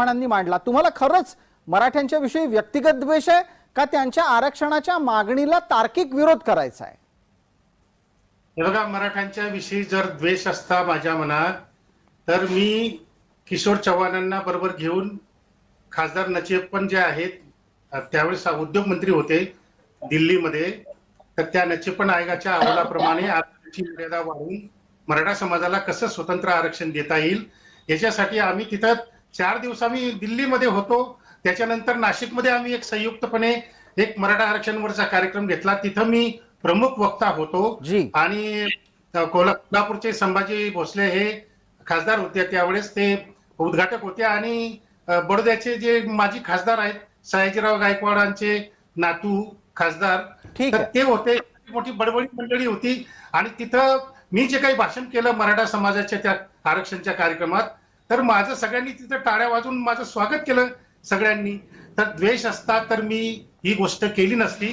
चव्हाणांनी मांडला, तुम्हाला खरंच मराठ्यांच्या विषयी व्यक्तिगत द्वेष आहे का त्यांच्या आरक्षणाच्या मागणीला तार्किक विरोध करायचा आहे? हे बघा, मराठ्यांच्या विषयी जर द्वेष असता माझ्या मनात तर मी किशोर चव्हाणांना बरोबर घेऊन खासदार नचिप्पन जे आहेत त्यावेळेस उद्योग मंत्री होते दिल्लीमध्ये, तर त्या नचिप्पन आयोगाच्या अहवालाप्रमाणे आरक्षणाची मर्यादा वाढवून मराठा समाजाला कसं स्वतंत्र आरक्षण देता येईल याच्यासाठी आम्ही तिथं 4 दिवस आम्ही दिल्लीमध्ये होतो. त्याच्यानंतर नाशिकमध्ये आम्ही एक संयुक्तपणे एक मराठा आरक्षणावरचा कार्यक्रम घेतला. तिथं मी प्रमुख वक्ता होतो आणि कोल्हापूरचे संभाजी भोसले हे खासदार होते त्यावेळेस, ते उद्घाटक होते आणि बडोद्याचे जे माजी खासदार आहेत सयाजीराव गायकवाडांचे नातू खासदार तर ते होते. मोठी बडबडी मंडळी होती आणि तिथं मी जे काही भाषण केलं मराठा समाजाच्या त्या आरक्षणच्या कार्यक्रमात, तर माझं सगळ्यांनी तिथं टाळ्या वाजवून माझं स्वागत केलं सगळ्यांनी. तर द्वेष असता तर मी ही गोष्ट केली नसती.